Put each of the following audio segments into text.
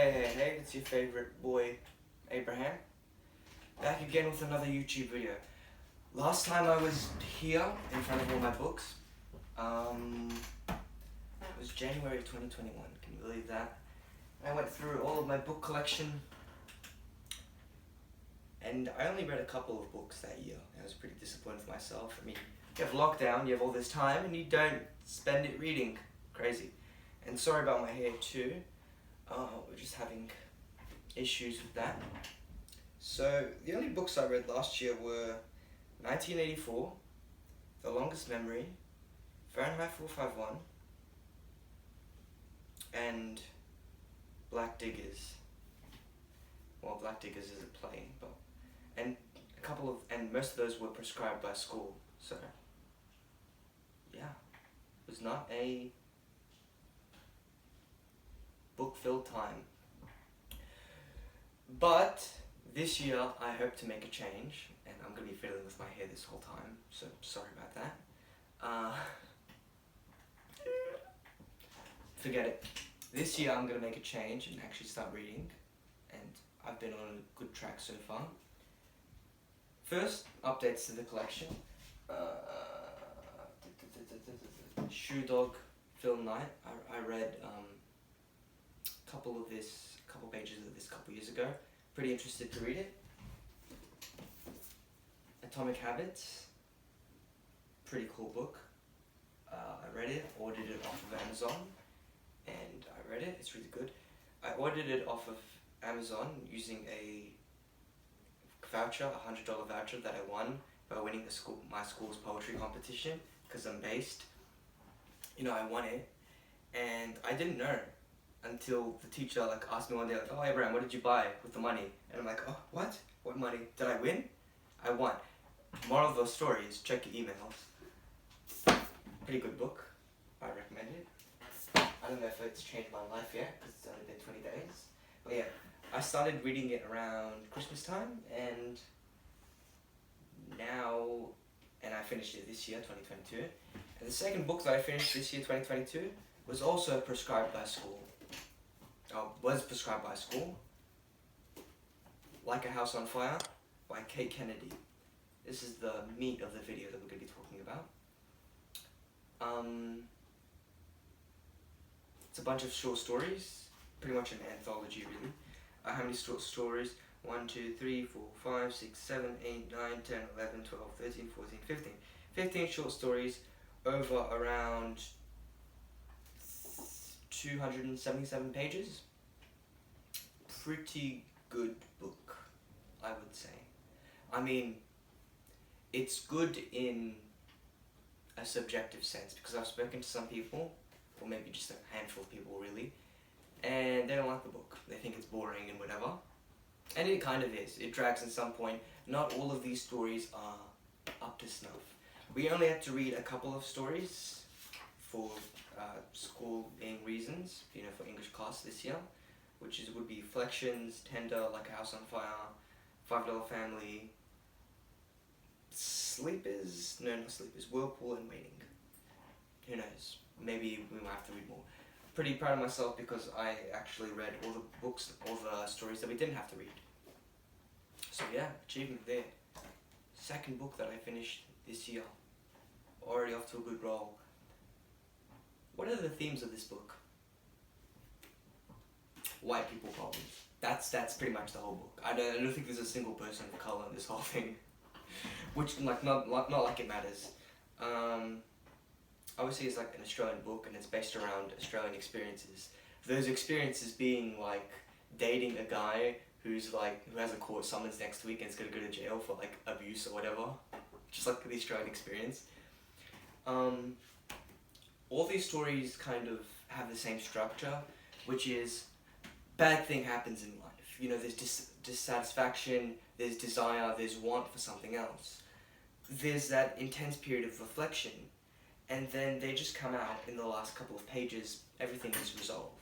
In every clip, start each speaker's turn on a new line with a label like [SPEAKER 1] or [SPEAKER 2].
[SPEAKER 1] Hey, it's your favorite boy, Abraham. Back again with another YouTube video. Last time I was here in front of all my books, it was January 2021, can you believe that? I went through all of my book collection, and I only read a couple of books that year. I was pretty disappointed with myself. I mean, you have lockdown, you have all this time, and you don't spend it reading. Crazy. And sorry about my hair too. We're just having issues with that. So the only books I read last year were 1984, The Longest Memory, Fahrenheit 451, and Black Diggers. Well, Black Diggers is a play, but and most of those were prescribed by school. So yeah, it was not a book-filled time. But this year I hope to make a change, and I'm going to be fiddling with my hair this whole time, so sorry about that. Forget it. This year I'm going to make a change and actually start reading, and I've been on a good track so far. First, updates to the collection. Shoe Dog Film Night. I read a couple pages of this a couple years ago. Pretty interested to read it. Atomic Habits. Pretty cool book. I read it, ordered it off of Amazon, and I read it. It's really good. I ordered it off of Amazon using a voucher, a $100 voucher that I won by winning my school's poetry competition, because I'm based. I won it, and I didn't know until the teacher asked me one day, oh Abraham, what did you buy with the money? And I'm like, oh, what? What money? Did I win? I won. Moral of the story is check your emails. Pretty good book. I recommend it. I don't know if it's changed my life yet, because it's only been 20 days. But yeah, I started reading it around Christmas time, and I finished it this year, 2022. And the second book that I finished this year, 2022, was also prescribed by school. Was prescribed by school. Like a House on Fire by Kate Kennedy. This is the meat of the video that we're going to be talking about. It's a bunch of short stories, pretty much an anthology really. How many short stories? 1, 2, 3, 4, 5, 6, 7, 8, 9, 10, 11, 12, 13, 14, 15. 15 short stories over around 277 pages. Pretty good book, I would say. I mean, it's good in a subjective sense, because I've spoken to some people, or maybe just a handful of people really, and they don't like the book. They think it's boring and whatever. And it kind of is. It drags at some point. Not all of these stories are up to snuff. We only had to read a couple of stories for schooling reasons, for English class this year, which would be Flections, Tender, Like a House on Fire, $5 Family, Sleepers, no, not Sleepers, Whirlpool and Waiting. Who knows? Maybe we might have to read more. Pretty proud of myself because I actually read all the stories that we didn't have to read. So yeah, achievement there. Second book that I finished this year. Already off to a good roll. What are the themes of this book? White people problems. That's pretty much the whole book. I don't think there's a single person of color in this whole thing. Which not like it matters. Obviously it's an Australian book, and it's based around Australian experiences. Those experiences being dating a guy who has a court summons next week and is gonna go to jail for abuse or whatever. Just the Australian experience. All these stories kind of have the same structure, which is bad thing happens in life. There's dissatisfaction, there's desire, there's want for something else. There's that intense period of reflection, and then they just come out in the last couple of pages, everything is resolved.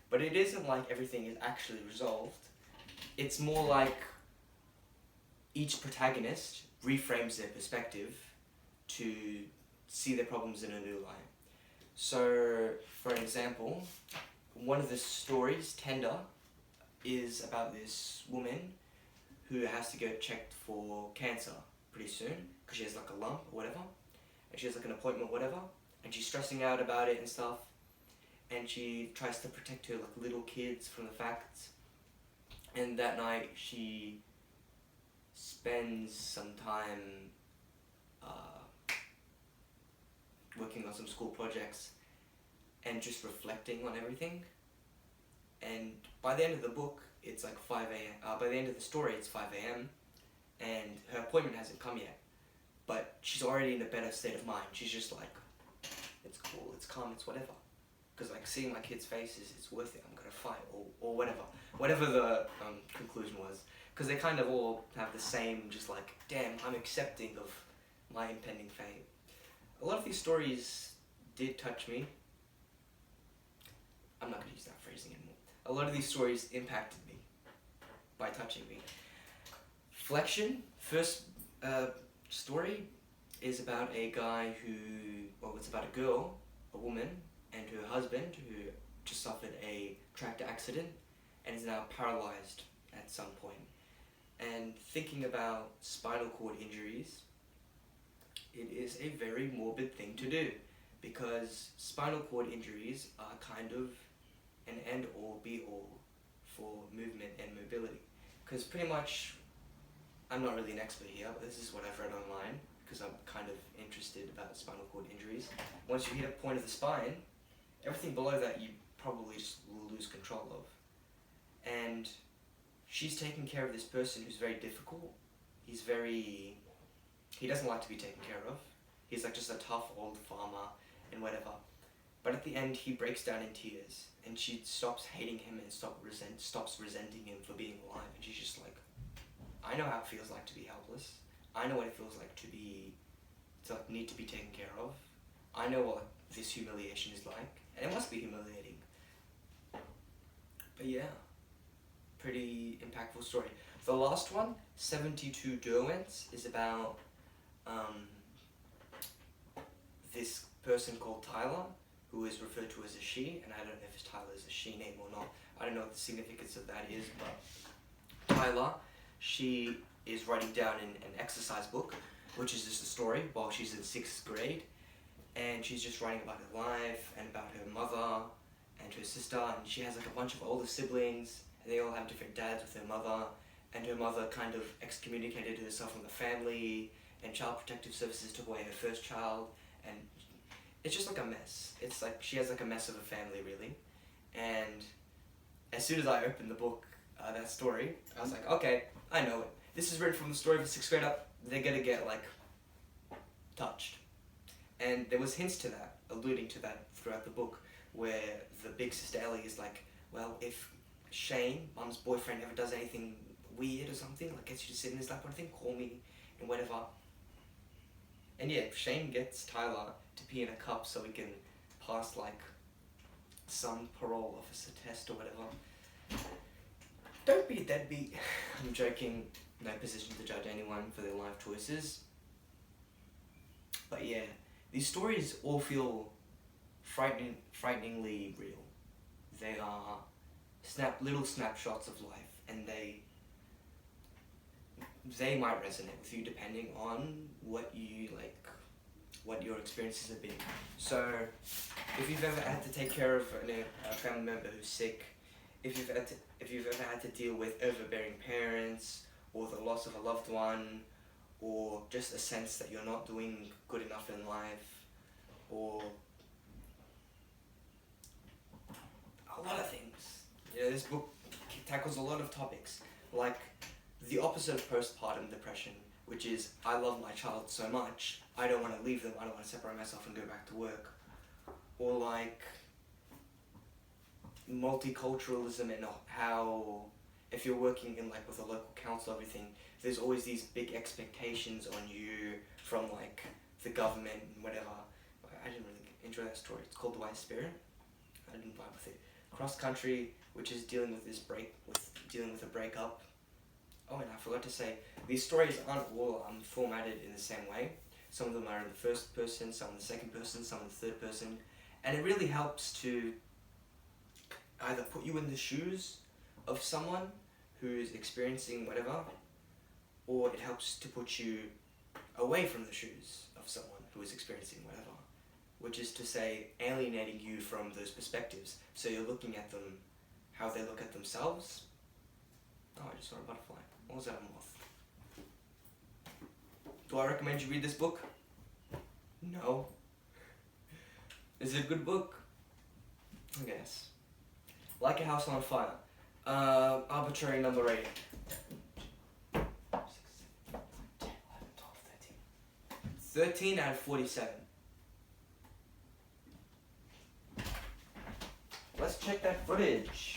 [SPEAKER 1] But it isn't like everything is actually resolved. It's more like each protagonist reframes their perspective to see their problems in a new light. So, for an example, one of the stories, Tender, is about this woman who has to get checked for cancer pretty soon because she has like a lump or whatever, and she has like an appointment or whatever, and she's stressing out about it and stuff, and she tries to protect her like little kids from the facts, and that night she spends some time working on some school projects and just reflecting on everything. And by the end of the book, it's like 5 a.m. By the end of the story, it's 5 a.m. and her appointment hasn't come yet. But she's already in a better state of mind. She's just like, it's cool, it's calm, it's whatever. Because like seeing my kids' faces, it's worth it. I'm gonna fight or whatever. Whatever the conclusion was. Because they kind of all have the same, just like, damn, I'm accepting of my impending fate. A lot of these stories did touch me. I'm not going to use that phrasing anymore. A lot of these stories impacted me by touching me. Flexion, first story, is about a guy it's about a girl, a woman, and her husband who just suffered a tractor accident and is now paralyzed at some point. And thinking about spinal cord injuries, it is a very morbid thing to do, because spinal cord injuries are kind of an end-all be-all for movement and mobility. Because pretty much, I'm not really an expert here, but this is what I've read online, because I'm kind of interested about spinal cord injuries. Once you hit a point of the spine, everything below that you probably just will lose control of. And she's taking care of this person who's very difficult. He doesn't like to be taken care of. He's like just a tough old farmer and whatever. But at the end, he breaks down in tears, and she stops hating him and stops resenting him for being alive. And she's just like, I know how it feels like to be helpless. I know what it feels like to need to be taken care of. I know what this humiliation is like, and it must be humiliating. But yeah, pretty impactful story. The last one, 72 Derwence, is about this person called Tyler, who is referred to as a she, and I don't know if Tyler is a she name or not. I don't know what the significance of that is, but Tyler, she is writing down in an exercise book, which is just a story, while she's in 6th grade, and she's just writing about her life, and about her mother, and her sister, and she has like a bunch of older siblings, and they all have different dads with her mother, and her mother kind of excommunicated herself from the family, and Child Protective Services took away her first child, and it's just like a mess. It's like she has like a mess of a family, really. And as soon as I opened the book, that story, I was like, okay, I know it. This is written from the story of a 6th grade up. They're gonna get like touched. And there was hints to that, alluding to that throughout the book, where the big sister Ellie is like, well, if Shane, Mum's boyfriend, ever does anything weird or something, like gets you to sit in his lap or anything, call me and whatever. And yeah, Shane gets Tyler to pee in a cup so he can pass like some parole officer test or whatever. Don't be a deadbeat. I'm joking, no position to judge anyone for their life choices. But yeah, these stories all feel frighteningly real. They are little snapshots of life, and they might resonate with you depending on what your experiences have been. So, if you've ever had to take care of a family member who's sick, if you've ever had to deal with overbearing parents, or the loss of a loved one, or just a sense that you're not doing good enough in life, or a lot of things. This book tackles a lot of topics, like the opposite of postpartum depression, which is, I love my child so much, I don't want to leave them, I don't want to separate myself and go back to work. Or like multiculturalism, and how if you're working in like with a local council, everything, there's always these big expectations on you from like the government and whatever. I didn't really enjoy that story. It's called The White Spirit. I didn't vibe with it. Cross Country, which is dealing with a breakup. Oh, and I forgot to say, these stories aren't all formatted in the same way. Some of them are in the first person, some in the second person, some in the third person, and it really helps to either put you in the shoes of someone who's experiencing whatever, or it helps to put you away from the shoes of someone who is experiencing whatever, which is to say alienating you from those perspectives. So you're looking at them how they look at themselves. Oh, I just saw a butterfly. What was that, a moth? Do I recommend you read this book? No. Is it a good book? I guess. Like a House on Fire. Arbitrary number rating. 6, 7, 8, 9, 10, 11, 12, 13. 13 out of 47. Let's check that footage.